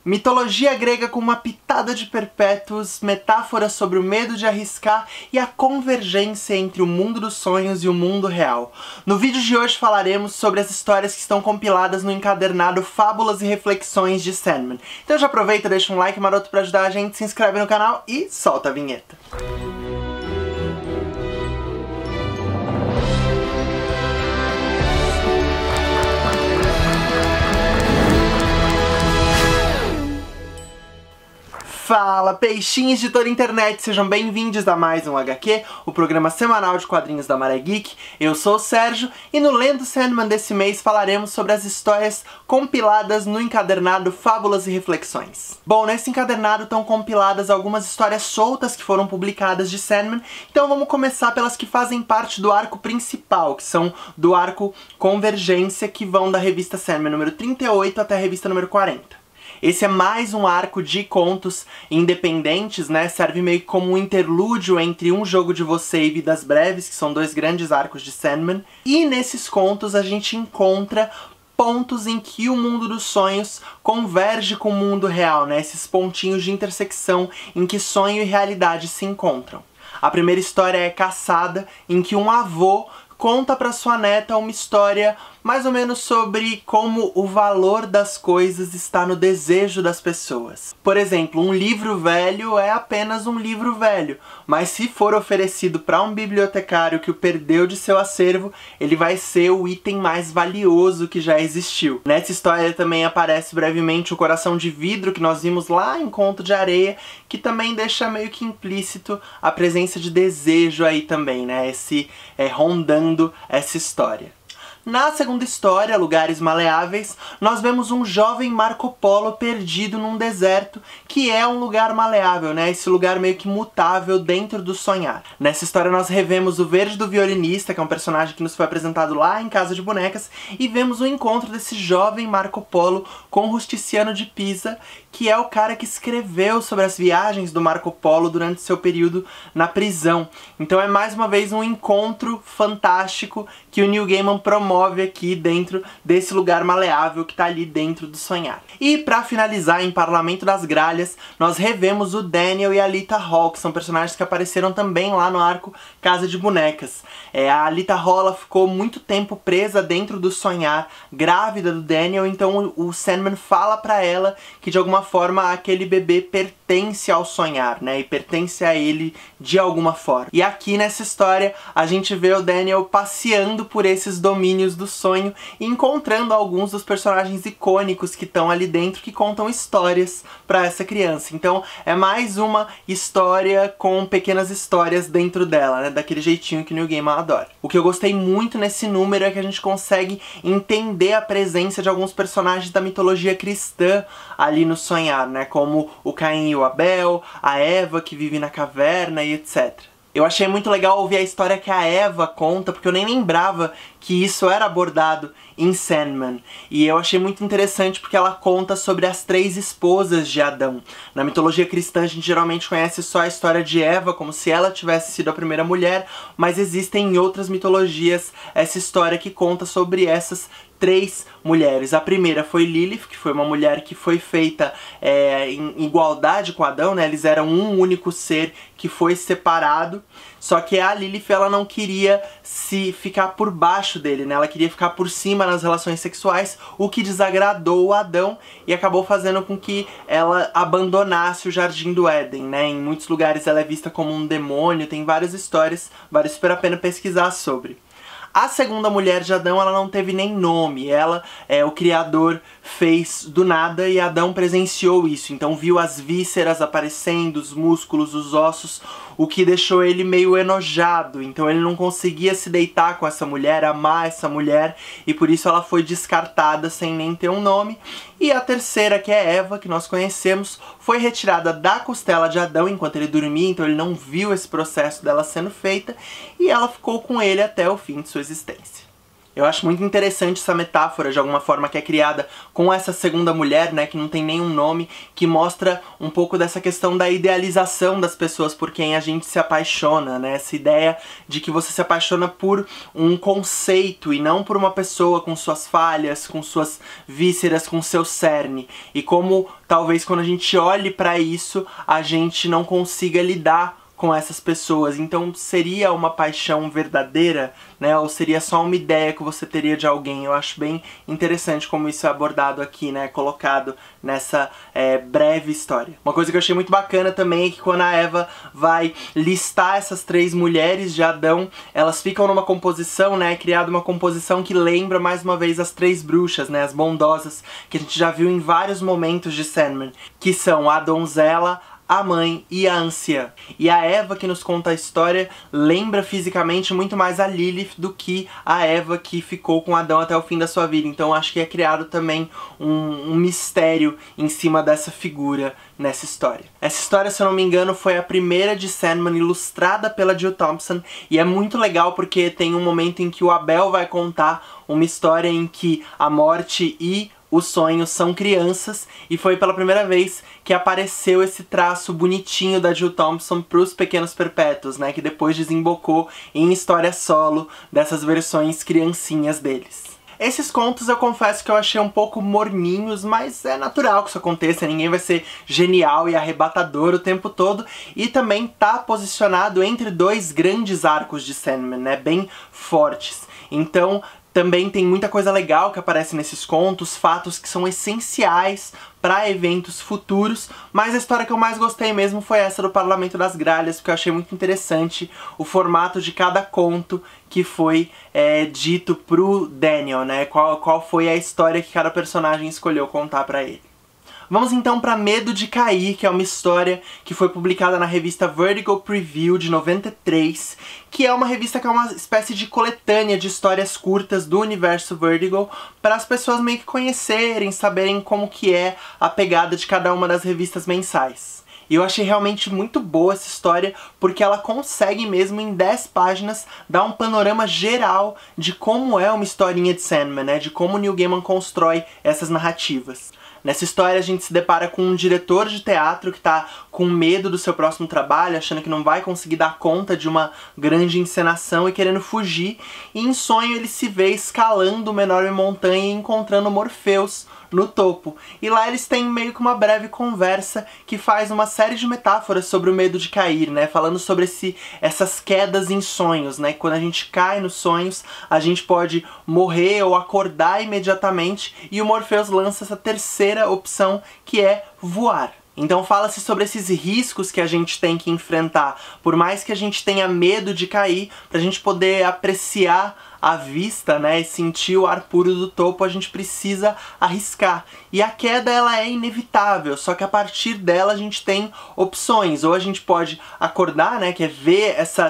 Mitologia grega com uma pitada de perpétuos, metáforas sobre o medo de arriscar e a convergência entre o mundo dos sonhos e o mundo real. No vídeo de hoje falaremos sobre as histórias que estão compiladas no encadernado Fábulas e Reflexões de Sandman. Então já aproveita, deixa um like maroto pra ajudar a gente, se inscreve no canal e solta a vinheta. Fala, peixinhos de toda a internet, sejam bem-vindos a mais um HQ, o programa semanal de quadrinhos da Maré Geek. Eu sou o Sérgio e no Lendo Sandman desse mês falaremos sobre as histórias compiladas no encadernado Fábulas e Reflexões. Bom, nesse encadernado estão compiladas algumas histórias soltas que foram publicadas de Sandman, então vamos começar pelas que fazem parte do arco principal, que são do arco Convergência, que vão da revista Sandman número 38 até a revista número 40. Esse é mais um arco de contos independentes, né? Serve meio que como um interlúdio entre Um Jogo de Você e Vidas Breves, que são dois grandes arcos de Sandman. E nesses contos a gente encontra pontos em que o mundo dos sonhos converge com o mundo real, né? Esses pontinhos de intersecção em que sonho e realidade se encontram. A primeira história é Caçada, em que um avô conta para sua neta uma história mais ou menos sobre como o valor das coisas está no desejo das pessoas. Por exemplo, um livro velho é apenas um livro velho, mas se for oferecido para um bibliotecário que o perdeu de seu acervo, ele vai ser o item mais valioso que já existiu. Nessa história também aparece brevemente o coração de vidro que nós vimos lá em Conto de Areia, que também deixa meio que implícito a presença de desejo aí também, né? Rondando essa história. Na segunda história, Lugares Maleáveis, nós vemos um jovem Marco Polo perdido num deserto, que é um lugar maleável, né? Esse lugar meio que mutável dentro do sonhar. Nessa história nós revemos o Verde do Violinista, que é um personagem que nos foi apresentado lá em Casa de Bonecas, e vemos o encontro desse jovem Marco Polo com o Rusticiano de Pisa, que é o cara que escreveu sobre as viagens do Marco Polo durante seu período na prisão. Então é mais uma vez um encontro fantástico que o Neil Gaiman promove aqui dentro desse lugar maleável que tá ali dentro do sonhar. E pra finalizar, em Parlamento das Gralhas, nós revemos o Daniel e a Alita Hall, que são personagens que apareceram também lá no arco Casa de Bonecas. A Alita Hall, ela ficou muito tempo presa dentro do sonhar, grávida do Daniel, então o Sandman fala pra ela que de alguma forma aquele bebê pertence ao sonhar, né, e pertence a ele de alguma forma. E aqui nessa história a gente vê o Daniel passeando por esses domínios do sonho e encontrando alguns dos personagens icônicos que estão ali dentro, que contam histórias para essa criança. Então é mais uma história com pequenas histórias dentro dela, né, daquele jeitinho que o Neil Gaiman adora. O que eu gostei muito nesse número é que a gente consegue entender a presença de alguns personagens da mitologia cristã ali no sonhar, né, como o Caim e o Abel, a Eva que vive na caverna e etc. Eu achei muito legal ouvir a história que a Eva conta, porque eu nem lembrava que isso era abordado em Sandman. E eu achei muito interessante porque ela conta sobre as 3 esposas de Adão. Na mitologia cristã a gente geralmente conhece só a história de Eva, como se ela tivesse sido a primeira mulher, mas existem em outras mitologias essa história que conta sobre essas 3 mulheres. A primeira foi Lilith, que foi uma mulher que foi feita em igualdade com Adão, né? Eles eram um único ser que foi separado. Só que a Lilith, ela não queria se ficar por baixo dele, né? Ela queria ficar por cima nas relações sexuais, o que desagradou o Adão e acabou fazendo com que ela abandonasse o Jardim do Éden, né? Em muitos lugares ela é vista como um demônio, tem várias histórias, vale super a pena pesquisar sobre. A segunda mulher de Adão, ela não teve nem nome, o Criador fez do nada e Adão presenciou isso, então viu as vísceras aparecendo, os músculos, os ossos, o que deixou ele meio enojado, então ele não conseguia se deitar com essa mulher, amar essa mulher, e por isso ela foi descartada sem nem ter um nome. E a terceira, que é Eva, que nós conhecemos, foi retirada da costela de Adão enquanto ele dormia, então ele não viu esse processo dela sendo feita, e ela ficou com ele até o fim de sua existência. Eu acho muito interessante essa metáfora, de alguma forma, que é criada com essa segunda mulher, né, que não tem nenhum nome, que mostra um pouco dessa questão da idealização das pessoas por quem a gente se apaixona, né, essa ideia de que você se apaixona por um conceito e não por uma pessoa com suas falhas, com suas vísceras, com seu cerne. E como talvez quando a gente olhe pra isso, a gente não consiga lidar com essas pessoas. Então seria uma paixão verdadeira, né? Ou seria só uma ideia que você teria de alguém? Eu acho bem interessante como isso é abordado aqui, né? Colocado nessa breve história. Uma coisa que eu achei muito bacana também é que quando a Eva vai listar essas 3 mulheres de Adão, elas ficam numa composição, né? Criada uma composição que lembra mais uma vez as 3 bruxas, né? As bondosas, que a gente já viu em vários momentos de Sandman, que são a donzela, a mãe e a anciã. E a Eva que nos conta a história lembra fisicamente muito mais a Lilith do que a Eva que ficou com Adão até o fim da sua vida. Então acho que é criado também um mistério em cima dessa figura nessa história. Essa história, se eu não me engano, foi a primeira de Sandman ilustrada pela Jill Thompson, e é muito legal porque tem um momento em que o Abel vai contar uma história em que a morte e os sonhos são crianças, e foi pela primeira vez que apareceu esse traço bonitinho da Jill Thompson pros Pequenos Perpétuos, né, que depois desembocou em história solo dessas versões criancinhas deles. Esses contos eu confesso que eu achei um pouco morninhos, mas é natural que isso aconteça, ninguém vai ser genial e arrebatador o tempo todo, e também tá posicionado entre 2 grandes arcos de Sandman, né, bem fortes. Então também tem muita coisa legal que aparece nesses contos, fatos que são essenciais para eventos futuros, mas a história que eu mais gostei mesmo foi essa do Parlamento das Gralhas, porque eu achei muito interessante o formato de cada conto que foi dito pro Daniel, né? Qual foi a história que cada personagem escolheu contar pra ele. Vamos então para Medo de Cair, que é uma história que foi publicada na revista Vertigo Preview de 93, que é uma revista que é uma espécie de coletânea de histórias curtas do universo Vertigo, para as pessoas meio que conhecerem, saberem como que é a pegada de cada uma das revistas mensais. E eu achei realmente muito boa essa história, porque ela consegue mesmo em 10 páginas dar um panorama geral de como é uma historinha de Sandman, né? De como Neil Gaiman constrói essas narrativas. Nessa história a gente se depara com um diretor de teatro que tá com medo do seu próximo trabalho, achando que não vai conseguir dar conta de uma grande encenação e querendo fugir, e em sonho ele se vê escalando uma enorme montanha e encontrando Morpheus no topo. E lá eles têm meio que uma breve conversa que faz uma série de metáforas sobre o medo de cair, né? Falando sobre essas quedas em sonhos, né? Quando a gente cai nos sonhos, a gente pode morrer ou acordar imediatamente, e o Morpheus lança essa terceira opção, que é voar. Então fala-se sobre esses riscos que a gente tem que enfrentar, por mais que a gente tenha medo de cair, pra gente poder apreciar a vista, né, e sentir o ar puro do topo, a gente precisa arriscar. E a queda, ela é inevitável, só que a partir dela a gente tem opções. Ou a gente pode acordar, né, que é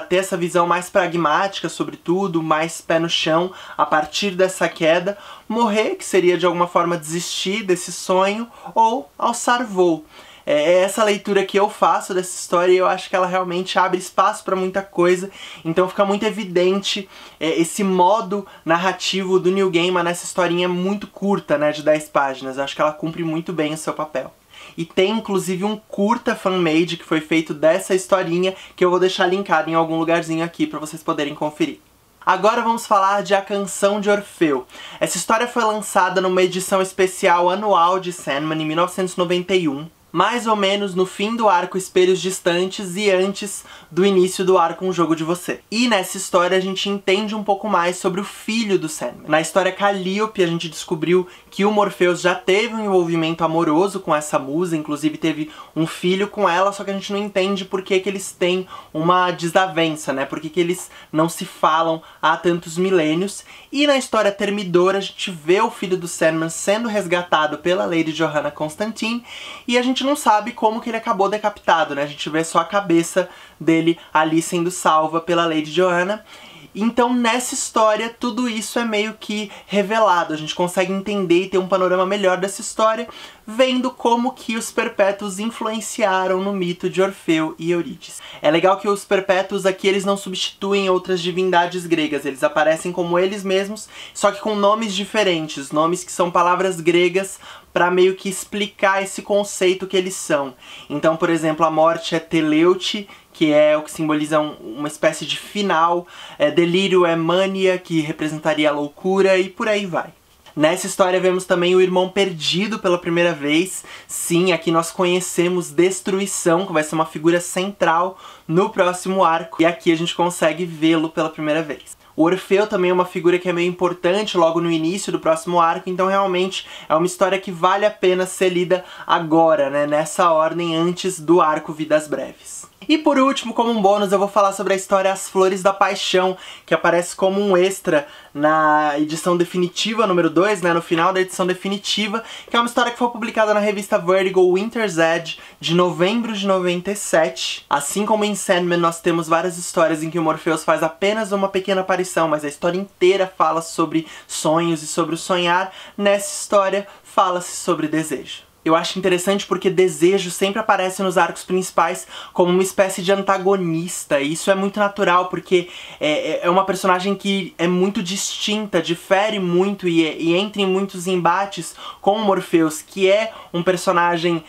ter essa visão mais pragmática sobre tudo, mais pé no chão a partir dessa queda, morrer, que seria de alguma forma desistir desse sonho, ou alçar voo. É essa leitura que eu faço dessa história, e eu acho que ela realmente abre espaço para muita coisa, então fica muito evidente esse modo narrativo do Neil Gaiman nessa historinha muito curta, né, de 10 páginas. Eu acho que ela cumpre muito bem o seu papel. E tem inclusive um curta fan-made que foi feito dessa historinha, que eu vou deixar linkado em algum lugarzinho aqui para vocês poderem conferir. Agora vamos falar de A Canção de Orfeu. Essa história foi lançada numa edição especial anual de Sandman em 1991. Mais ou menos no fim do arco Espelhos Distantes e antes do início do arco Um Jogo de Você. E nessa história a gente entende um pouco mais sobre o filho do Sandman. Na história Calliope a gente descobriu que o Morpheus já teve um envolvimento amoroso com essa musa, inclusive teve um filho com ela, só que a gente não entende por que eles têm uma desavença, né? Por que eles não se falam há tantos milênios. E na história Termidor a gente vê o filho do Sandman sendo resgatado pela Lady Johanna Constantine, e a gente não sabe como que ele acabou decapitado, né? A gente vê só a cabeça dele ali sendo salva pela Lady Johanna. Então nessa história tudo isso é meio que revelado, a gente consegue entender e ter um panorama melhor dessa história, vendo como que os Perpétuos influenciaram no mito de Orfeu e Eurídice. É legal que os Perpétuos aqui eles não substituem outras divindades gregas, eles aparecem como eles mesmos, só que com nomes diferentes, nomes que são palavras gregas para meio que explicar esse conceito que eles são. Então, por exemplo, a morte é Teleute, que é o que simboliza uma espécie de final, delírio é mania, que representaria a loucura, e por aí vai. Nessa história vemos também o irmão perdido pela primeira vez. Sim, aqui nós conhecemos Destruição, que vai ser uma figura central no próximo arco, e aqui a gente consegue vê-lo pela primeira vez. O Orfeu também é uma figura que é meio importante logo no início do próximo arco, então realmente é uma história que vale a pena ser lida agora, né, nessa ordem, antes do arco Vidas Breves. E por último, como um bônus, eu vou falar sobre a história As Flores da Paixão, que aparece como um extra na edição definitiva número 2, né, no final da edição definitiva, que é uma história que foi publicada na revista Vertigo Winter's Edge, de novembro de 97. Assim como em Sandman, nós temos várias histórias em que o Morpheus faz apenas uma pequena aparição, mas a história inteira fala sobre sonhos e sobre o sonhar. Nessa história, fala-se sobre desejo. Eu acho interessante porque Desejo sempre aparece nos arcos principais como uma espécie de antagonista, e isso é muito natural porque é uma personagem que é muito distinta, difere muito e entra em muitos embates com o Morpheus, que é um personagem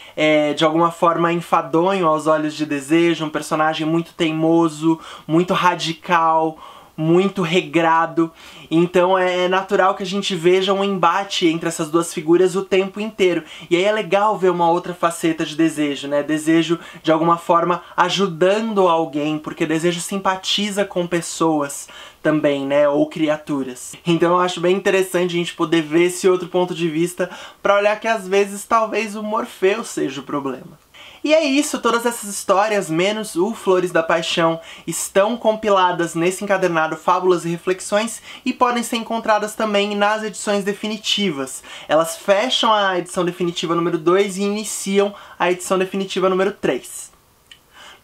de alguma forma enfadonho aos olhos de Desejo, um personagem muito teimoso, muito radical, muito regrado. Então é natural que a gente veja um embate entre essas duas figuras o tempo inteiro. E aí é legal ver uma outra faceta de Desejo, né? Desejo, de alguma forma, ajudando alguém, porque Desejo simpatiza com pessoas também, né? Ou criaturas. Então eu acho bem interessante a gente poder ver esse outro ponto de vista pra olhar que às vezes talvez o Morfeu seja o problema. E é isso, todas essas histórias, menos o Flores da Paixão, estão compiladas nesse encadernado Fábulas e Reflexões e podem ser encontradas também nas edições definitivas. Elas fecham a edição definitiva número 2 e iniciam a edição definitiva número 3.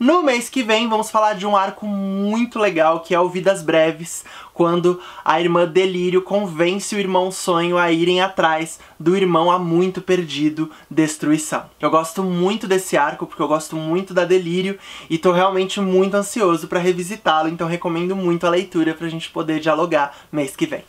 No mês que vem vamos falar de um arco muito legal, que é o Vidas Breves, quando a irmã Delírio convence o irmão Sonho a irem atrás do irmão há muito perdido, Destruição. Eu gosto muito desse arco, porque eu gosto muito da Delírio, e tô realmente muito ansioso pra revisitá-lo, então recomendo muito a leitura pra gente poder dialogar mês que vem.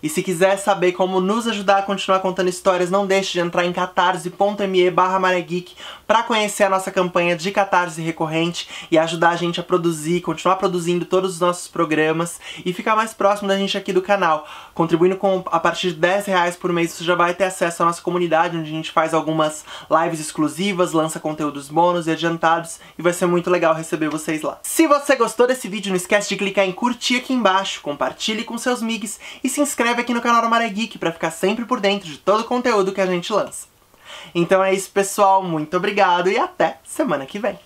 E se quiser saber como nos ajudar a continuar contando histórias, não deixe de entrar em catarse.me/maregeek para conhecer a nossa campanha de catarse recorrente e ajudar a gente a produzir, continuar produzindo todos os nossos programas e ficar mais próximo da gente aqui do canal. Contribuindo a partir de R$10 por mês, você já vai ter acesso à nossa comunidade, onde a gente faz algumas lives exclusivas, lança conteúdos bônus e adiantados, e vai ser muito legal receber vocês lá. Se você gostou desse vídeo, não esquece de clicar em curtir aqui embaixo, compartilhe com seus migs e se inscreve aqui no canal da Maregeek para ficar sempre por dentro de todo o conteúdo que a gente lança. Então é isso, pessoal, muito obrigado e até semana que vem!